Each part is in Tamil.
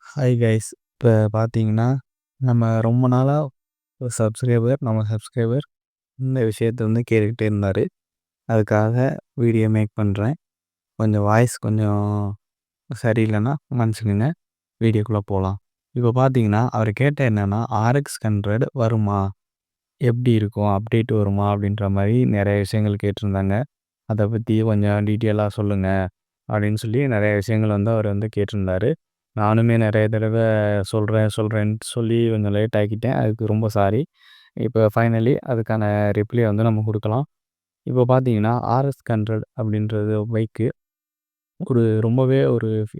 Hi guys. இப்போ பார்த்தீங்கன்னா, நம்ம ரொம்ப நாளா ஒரு சப்ஸ்கிரைபர் இந்த விஷயத்த வந்து கேட்டுக்கிட்டே இருந்தாரு. அதுக்காக வீடியோ மேக் பண்றேன். கொஞ்சம் வாய்ஸ் கொஞ்சம் சரியில்லைன்னா மன்னிச்சுக்கங்க. வீடியோக்குள்ள போலாம். இப்போ பார்த்தீங்கன்னா, அவர் கேட்ட என்னன்னா, RX 100 வருமா? எப்படி இருக்கும்? அப்டேட் வருமா? அப்படின்ற மாரி நெறைய விஷயங்கள் கேட்டிருந்தாங்க. அத பத்தி கொஞ்சம் டீட்டெயிலா சொல்லுங்க. அப்படின்னு சொல்லி நெறைய விஷயங்கள் வந்து அவர் வந்து கேட்டிருந்தாரு. நானுமே நெறைய தடவ சொல்றேன்ட்டு சொல்லி கொஞ்சம் லேட் ஆக்கிட்டேன். அதுக்கு ரொம்ப சாரி. இப்போ ஃபைனலி அதுக்கான ரிப்ளை வந்து நம்ம குடுக்கலாம். இப்போ பார்த்தீங்கன்னா, RS 100 அப்படின்றது பைக்கு ரொம்பவே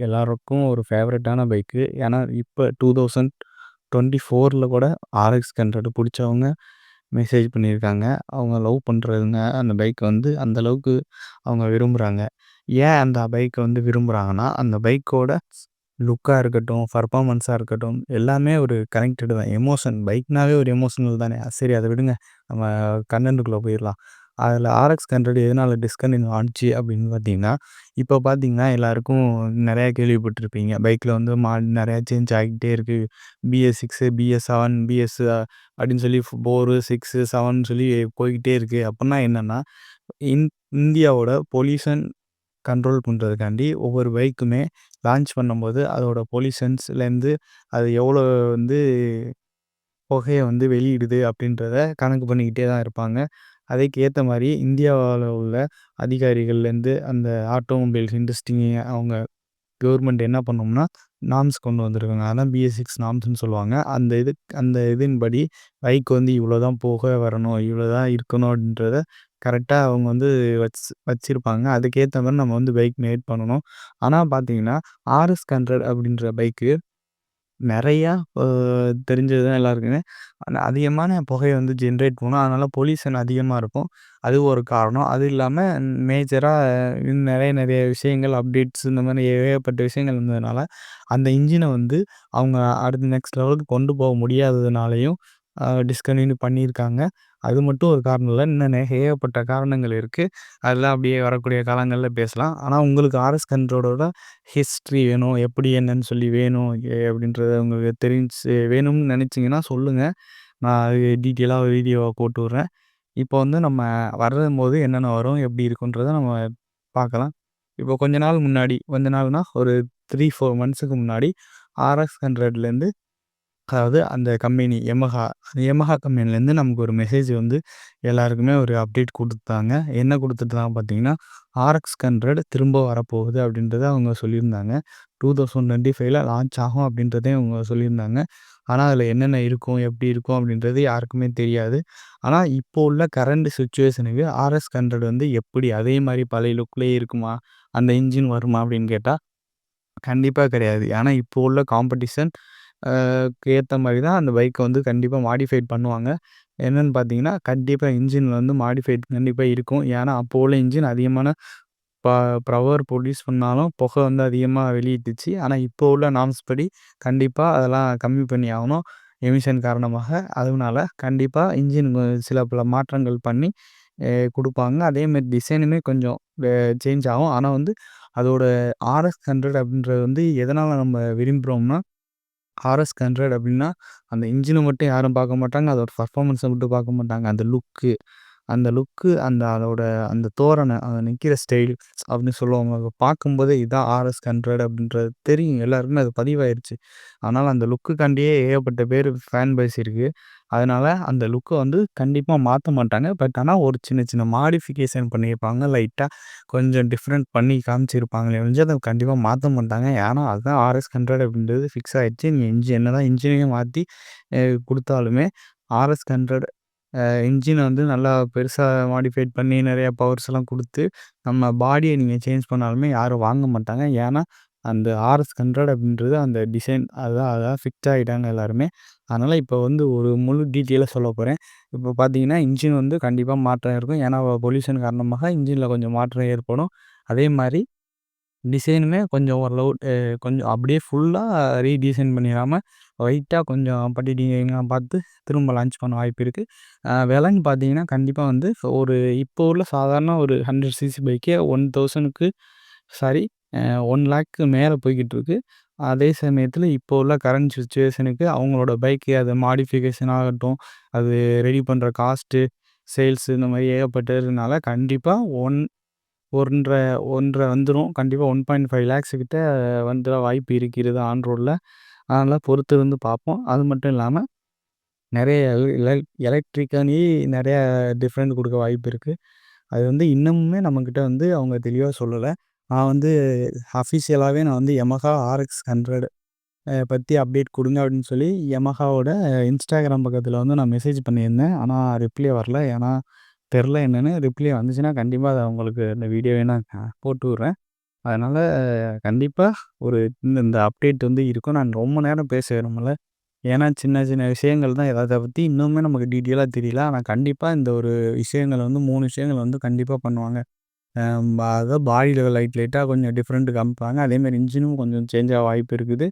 எல்லாருக்கும் ஒரு ஃபேவரட்டான பைக்கு. ஏன்னா, இப்ப 2024ல கூட RX 100 புடிச்சவங்க மெசேஜ் பண்ணியிருக்காங்க. அவங்க லவ் பண்றதுங்க அந்த பைக் வந்து அந்த அளவுக்கு அவங்க விரும்புறாங்க. ஏன் அந்த பைக்க வந்து விரும்புறாங்கன்னா, அந்த பைக்கோட லுக்கா இருக்கட்டும், பெர்ஃபார்மன்ஸா இருக்கட்டும், எல்லாமே ஒரு கனெக்டட் தான். பைக்னாவே ஒரு எமோஷனல் தானே. சரி அத விடுங்க. நம்ம கன்டென்ட்க்குள்ள போயிரலாம். அதில RX 100 எதனால டிஸ்கன்டினியூ ஆனுச்சு அப்படின்னு பார்த்தீங்கன்னா, இப்போ பார்த்தீங்கன்னா, எல்லாருக்கும் நெறைய கேள்விப்பட்டிருப்பீங்க. பைக்ல வந்து நெறைய சேஞ்ச் ஆகிக்கிட்டே இருக்கு. BS6, BS7, BS அப்படின்னு சொல்லி 4, 6, 7 சொல்லி போய்க்கிட்டே இருக்கு. அப்புட்னா என்னன்னா, இந் இந்தியாவோட பொல்யூஷன் கண்ட்ரோல் பண்றதுக்காண்டி ஒவ்வொரு பைக்குமே லான்ச் பண்ணும்போது, அதோட பொல்யூஷன்ஸ்லேருந்து அது எவ்வளோ வந்து புகைய வந்து வெளியிடுது அப்படின்றத கணக்கு பண்ணிக்கிட்டே தான் இருப்பாங்க. அதுக்கு ஏத்த மாரி இந்தியாவுல உள்ள அதிகாரிகள்லேருந்து அந்த ஆட்டோமொபைல்ஸ் இண்டஸ்ட்ரி அவங்க கவர்மெண்ட் என்ன பண்ணும்னா, நார்ம்ஸ் கொண்டு வந்திருக்காங்க. அதான் BS6 நார்ம்ஸ்ன்னு சொல்லுவாங்க. அந்த இதன்படி பைக் வந்து இவ்வளோ தான் புகை வரணும், இவ்வளோ தான் இருக்கணும் அப்படின்றத கரெக்ட்டா அவங்க வந்து வச்சிருப்பாங்க. அதுக்கேத்த மாரி நம்ம வந்து பைக் மேட் பண்ணணும். ஆனா பார்த்தீங்கன்னா, RS 100 அப்படின்ற பைக்கு நெறையா தெரிஞ்சது தான் எல்லாருக்குமே. அதிகமான புகைய வந்து ஜென்ரேட் பண்ணும். அதனால பொல்யூஷன் அதிகமா இருக்கும். அது ஒரு காரணம். அது இல்லாம மேஜரா இன்னும் நெறைய நெறைய விஷயங்கள் அப்டேட்ஸ் இந்த மாரி ஏகப்பட்ட விஷயங்கள் இருந்ததுனால, அந்த இன்ஜின வந்து அவங்க அடுத்த நெக்ஸ்ட் லெவலுக்கு கொண்டு போக முடியாததுனாலயும் டிஸ்கன்டினியூ பண்ணியிருக்காங்க. அது மட்டும் ஒரு காரணம் இல்ல. இன்னும் ஏகப்பட்ட காரணங்கள் இருக்கு. அதெல்லாம் அப்படியே வரக்கூடிய காலங்கள்ல பேசலாம். ஆனா உங்களுக்கு RS 100ஓட ஹிஸ்ட்ரி வேணும். எப்படி என்னன்னு சொல்லி வேணும் அப்படின்றத உங்களுக்கு வேணும்னு நெனைச்சீங்கன்னா சொல்லுங்க. நான் அது டீட்டெயிலா வீடியோவா போட்டு விடுறேன். இப்போ வந்து நம்ம வரும்போது என்னென்ன வரும், எப்படி இருக்குன்றத நம்ம பார்க்கலாம். இப்போ கொஞ்ச நாள்னா ஒரு 3, 4 மந்த்ஸ்க்கு முன்னாடி RX 100லேருந்து அதாவது அந்த கம்பெனி Yamaha கம்பெனிலேருந்து நமக்கு ஒரு மெசேஜ் வந்து எல்லாருக்குமே ஒரு அப்டேட் குடுத்தாங்க. என்ன குடுத்துருந்தாங்க பார்த்தீங்கன்னா, RX 100 திரும்ப வரப்போகுது அப்படின்றத அவங்க சொல்லியிருந்தாங்க. 2025ல லான்ச் ஆகும் அப்படின்றதையும் அவங்க சொல்லியிருந்தாங்க. ஆனா, அதில என்னென்ன இருக்கும், எப்படி இருக்கும் அப்படின்றது யாருக்குமே தெரியாது. ஆனா, இப்போ உள்ள கரண்ட் சிச்சுவேஷனுக்கு RX 100 வந்து எப்படி அதே மாரி பழைய லுக்லயே இருக்குமா? அந்த இன்ஜின் வருமா? அப்படின்னு கேட்டா கண்டிப்பா கிடையாது. ஏன்னா, இப்போ உள்ள காம்படிஷன் க்கு ஏத்த மாரி தான் அந்த பைக்க வந்து கண்டிப்பா மாடிஃபைட் பண்ணுவாங்க. என்னன்னு பார்த்தீங்கன்னா, கண்டிப்பா இன்ஜின்ல வந்து மாடிஃபைட் கண்டிப்பா இருக்கும். ஏன்னா, அப்போ உள்ள இன்ஜின் அதிகமான ப பவர் ப்ரொடியூஸ் பண்ணாலும் புகை வந்து அதிகமா வெளியிட்டுச்சு. ஆனா, இப்போ உள்ள நார்ம்ஸ் படி கண்டிப்பா அதெல்லாம் கம்மி பண்ணி ஆகணும். எமிஷன் காரணமாக. அதனால கண்டிப்பா இன்ஜின் சில பல மாற்றங்கள் பண்ணி குடுப்பாங்க. அதேமாரி டிசைனுமே கொஞ்சம் சேஞ்ச் ஆகும். ஆனா வந்து அதோட RX 100 அப்படின்றது வந்து எதனால நம்ம விரும்புறோம்னா, RS 100 அப்படின்னா, அந்த இன்ஜின மட்டும் யாரும் பார்க்க மாட்டாங்க. அதோட பெர்ஃபார்மன்ஸ மட்டும் பார்க்க மாட்டாங்க. அதோட அந்த தோரணை, அது நிக்கிற ஸ்டைல் அப்படின்னு சொல்லுவாங்க. அத பார்க்கும்போதே இதான் RS 100 அப்படின்றது தெரியும். எல்லாருக்குமே அது பதிவாயிருச்சு. அதனால அந்த லுக்குக்காண்டியே ஏகப்பட்ட பேர் ஃபேன் பேஸ் இருக்கு. அதனால அந்த லுக்க வந்து கண்டிப்பா மாத்த மாட்டாங்க. ஆனா ஒரு சின்ன சின்ன மாடிஃபிகேஷன் பண்ணியிருப்பாங்க. லைட்டா கொஞ்சம் டிஃப்ரெண்ட் பண்ணி காமிச்சிருப்பாங்களே ஒழிஞ்சு அத கண்டிப்பா மாத்த மாட்டாங்க. ஏன்னா அதுதான் RS 100 அப்படின்றது ஃபிக்ஸ் ஆயிடுச்சு. நீங்க என்னதான் இன்ஜினையும் மாத்தி அ குடுத்தாலுமே RS 100 இன்ஜின் வந்து நல்லா பெருசா மாடிஃபைட் பண்ணி நெறைய பவர்ஸ்லாம் குடுத்து, நம்ம பாடிய நீங்க சேஞ்ச் பண்ணாலுமே யாரும் வாங்க மாட்டாங்க. ஏன்னா, அந்த RS 100 அப்படின்றது அந்த டிசைன் அதான் ஃபிக்ஸ் ஆயிட்டாங்க எல்லாருமே. அதனால இப்போ வந்து ஒரு முழு டீட்டெயிலா சொல்லப்போறேன். இப்போ பார்த்தீங்கன்னா, இன்ஜின் வந்து கண்டிப்பா மாற்றம் இருக்கும். ஏன்னா, பொல்யூஷன் காரணமாக இன்ஜின்ல கொஞ்சம் மாற்றம் ஏற்படும். அதே மாரி டிசைனுமே கொஞ்சம் ஓரளவு கொஞ்சம் அப்படியே ஃபுல்லா ரீடிசைன் பண்ணிறாம, லைட்டா கொஞ்சம் பட்டிடிங்லாம் பார்த்து திரும்ப லான்ச் பண்ண வாய்ப்பு இருக்கு. விலைன்னு பார்த்தீங்கன்னா, கண்டிப்பா வந்து ஒரு இப்போ உள்ள சாதாரண ஒரு 100 சிசி பைக்கே 1000க்கு சாரி 1,00,000க்கு மேல போய்க்கிட்டு இருக்கு. அதே சமயத்தில இப்போ உள்ள கரண்ட் சிச்சுவேஷனுக்கு அவங்களோட பைக்கு அது மாடிஃபிகேஷன் ஆகட்டும், அது ரெடி பண்ற காஸ்ட்டு, சேல்ஸு இந்த மாரி ஏகப்பட்டதுனால கண்டிப்பா 1 1.5 வந்துரும். கண்டிப்பா 1.5 லேக்ஸ் கிட்ட வந்துர வாய்ப்பு இருக்கிறது ஆன் ரோட்ல. அதனால பொறுத்து இருந்து பார்ப்போம். அது மட்டும் இல்லாம நெறைய எலக்ட்ரிக்கலி நெறைய டிஃப்ரெண்ட் குடுக்க வாய்ப்பு இருக்கு. அது வந்து இன்னமுமே நம்மகிட்ட வந்து அவங்க தெளிவா சொல்லல. நான் வந்து அஃபிஷியலாவே நான் வந்து Yamaha RX 100 பத்தி அப்டேட் குடுங்க அப்படின்னு சொல்லி Yamahaவோட Instagram பக்கத்தில வந்து நான் மெசேஜ் பண்ணியிருந்தேன். ஆனா ரிப்ளை வரல. ஏன்னா தெரில என்னன்னு. ரிப்ளை வந்துச்சுன்னா கண்டிப்பா அத உங்களுக்கு இந்த வீடியோவே நான் போட்டு விடுறேன். அதனால கண்டிப்பா ஒரு இந்த அப்டேட் வந்து இருக்கும். நான் ரொம்ப நேரம் பேச விரும்பல. ஏன்னா சின்ன சின்ன விஷயங்கள் தான் அத பத்தி இன்னுமே நமக்கு டீட்டெயிலா தெரியல. ஆனா கண்டிப்பா இந்த ஒரு விஷயங்கள் வந்து 3 விஷயங்கள் வந்து கண்டிப்பா பண்ணுவாங்க. அதான் பாடியில லைட்டா கொஞ்சம் டிஃப்ரெண்ட் காமிப்பாங்க. அதேமாரி இன்ஜினும் கொஞ்சம் சேஞ்ச் ஆக வாய்ப்பு இருக்குது.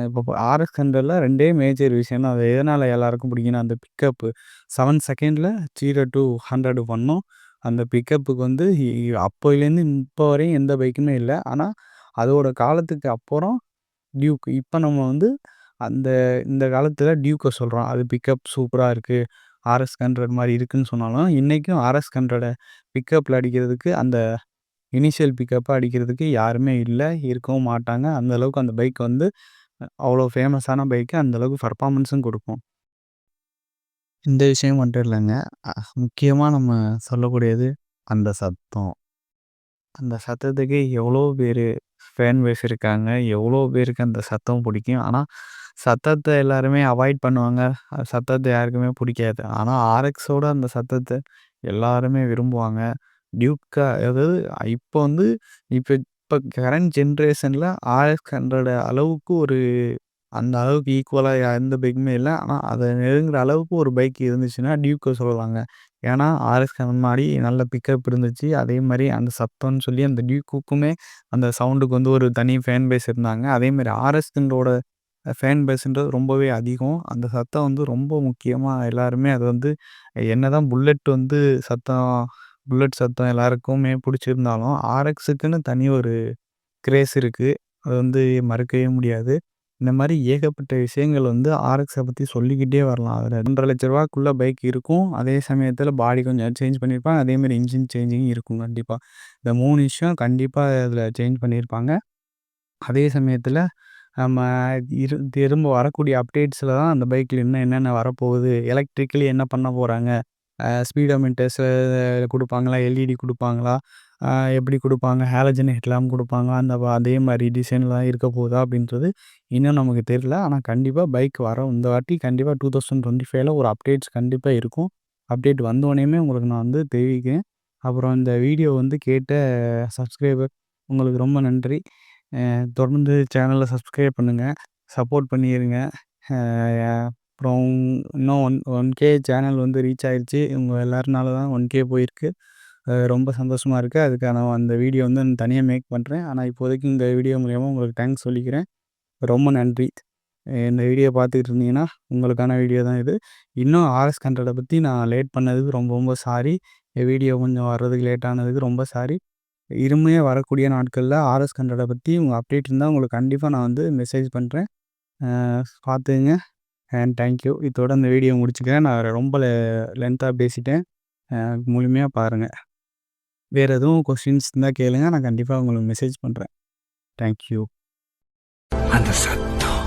இப்போ RX 100ல 2டே மேஜர் விஷயம் தான். அது எதனால எல்லாருக்கும் பிடிக்கும்னா, அந்த பிக்கப்பு 7 செகண்ட்ல 0 டூ 100 பண்ணும். அந்த பிக்கப்புக்கு வந்து அப்போலேருந்து இப்போ வரையும் எந்த பைக்குமே இல்ல. ஆனா அதோட காலத்துக்கு அப்புறம் டியூக். இப்ப நம்ம வந்து அந்த இந்த காலத்தில டியூக்க சொல்றோம். அது பிக்கப் சூப்பரா இருக்கு. RX 100 மாரி இருக்குன்னு சொன்னாலும், இன்னைக்கும் RX 100 பிக்கப்ல அடிக்கிறதுக்கு அந்த இனிஷியல் பிக்கப்ப அடிக்கிறதுக்கு யாருமே இல்ல. இருக்கவும் மாட்டாங்க. அந்த அளவுக்கு அந்த பைக் வந்து அவ்வளோ ஃபேமஸான பைக்கு. அந்த அளவுக்கு பெர்ஃபார்மன்ஸும் குடுக்கும். இந்த விஷயம் மட்டும் இல்லங்க. அ முக்கியமா நம்ம சொல்லக்கூடியது அந்த சத்தம். அந்த சத்தத்துக்கு எவ்வளோ பேரு ஃபேன் பேஸ் இருக்காங்க. எவ்வளோ பேருக்கு அந்த சத்தம் பிடிக்கும். ஆனா, சத்தத்த எல்லாருமே அவாய்ட் பண்ணுவாங்க. சத்தத்த யாருக்குமே பிடிக்காது. ஆனா, RXஓட அந்த சத்தத்த எல்லாருமே விரும்புவாங்க. டியூக்கா அதாவது இப்போ வந்து இப்ப இப்ப கரண்ட் ஜென்ரேஷன்ல RX 100 அளவுக்கு ஒரு அந்த அளவுக்கு ஈக்குவலா எந்த பைக்குமே இல்ல. ஆனா, அத நெருங்குற அளவுக்கு ஒரு பைக் இருந்துச்சுன்னா டியூக்க சொல்லலாங்க. ஏன்னா, RXக்கு முன்னாடி நல்ல பிக்கப் இருந்துச்சு. அதேமாரி அந்த சத்தம்னு சொல்லி அந்த டியூக்குக்குமே அந்த சவுண்டுக்கு வந்து ஒரு தனி ஃபேன் பேஸ் இருந்தாங்க. அதேமாரி RXன்றோட ஃபேன் பேஸ்ன்றது ரொம்பவே அதிகம். அந்த சத்தம் வந்து ரொம்ப முக்கியமா எல்லாருமே அது வந்து என்னதான் புல்லட் வந்து சத்தம் புல்லட் சத்தம் எல்லாருக்குமே புடிச்சிருந்தாலும், RXக்குன்னு தனி ஒரு கிரேஸ் இருக்கு. அது வந்து மறுக்கவே முடியாது. இந்த மாரி ஏகப்பட்ட விஷயங்கள் வந்து RXஅ பத்தி சொல்லிக்கிட்டே வரலாம். அதுல ரூ. 2,50,000க்குள்ள பைக் இருக்கும். அதே சமயத்துல பாடி கொஞ்சம் சேஞ்ச் பண்ணியிருப்பாங்க. அதேமாரி இன்ஜின் சேஞ்சிங் இருக்கும் கண்டிப்பா. இந்த 3 விஷயம் கண்டிப்பா இதுல சேஞ்ச் பண்ணியிருப்பாங்க. அதே சமயத்துல நம்ம திரும்ப வரக்கூடிய அப்டேட்ஸ்ல தான் அந்த பைக்ல இன்னும் என்னென்ன வரப்போகுது, எலக்ட்ரிக்கலி என்ன பண்ண போறாங்க, ஸ்பீடோமீட்டர்ஸ் குடுப்பாங்களா, எல்இடி குடுப்பாங்களா, அ எப்படி குடுப்பாங்க, ஹாலஜன் ஹெட்லாம்ப் குடுப்பாங்களா, அதே மாரி டிசைன்லாம் இருக்க போகுதா அப்படின்றது இன்னும் நமக்கு தெரியல. ஆனா கண்டிப்பா பைக் வரும். இந்த வாட்டி கண்டிப்பா 2025ல ஒரு அப்டேட்ஸ் கண்டிப்பா இருக்கும். அப்டேட் வந்தோனேயுமே உங்களுக்கு நான் வந்து தெரிவிக்கிறேன். அப்புறம் இந்த வீடியோ வந்து கேட்ட சப்ஸ்கிரைபர் உங்களுக்கு ரொம்ப நன்றி. தொடர்ந்து சேனல சப்ஸ்கிரைப் பண்ணுங்க. சப்போர்ட் பண்ணிருங்க. அ அப்புறம் இன்னும் 1K சேனல் வந்து ரீச் ஆயிருச்சு. உங்க எல்லாருனால தான் 1K போயிருக்கு. ரொம்ப சந்தோஷமா இருக்கு. அதுக்கான அந்த வீடியோ வந்து நான் தனியா மேக் பண்றேன். ஆனா இப்போதைக்கு இந்த வீடியோ மூலியமா உங்களுக்கு தேங்க்ஸ் சொல்லிக்கிறேன். ரொம்ப நன்றி. இந்த வீடியோ பார்த்துக்கிட்டு இருந்தீங்கன்னா, உங்களுக்கான வீடியோ தான் இது. இன்னும் RS 100 பத்தி நான் லேட் பண்ணதுக்கு ரொம்ப ரொம்ப சாரி. வீடியோ கொஞ்சம் வர்றதுக்கு லேட் ஆனதுக்கு ரொம்ப சாரி. இனிமே வரக்கூடிய நாட்கள்ல RS 100 பத்தி உங்க அப்டேட் இருந்தா உங்களுக்கு கண்டிப்பா நான் வந்து மெசேஜ் பண்றேன். பார்த்துக்கங்க. Thank you. இதோட இந்த வீடியோ முடிச்சுக்கிறேன். நான் ரொம்ப லென்த்தா பேசிட்டேன். முழுமையா பாருங்க. வேற எதுவும் கொஸ்டின்ஸ் இருந்தா கேளுங்க. நான் கண்டிப்பா உங்களுக்கு மெசேஜ் பண்றேன். Thank you. அந்த சத்தம்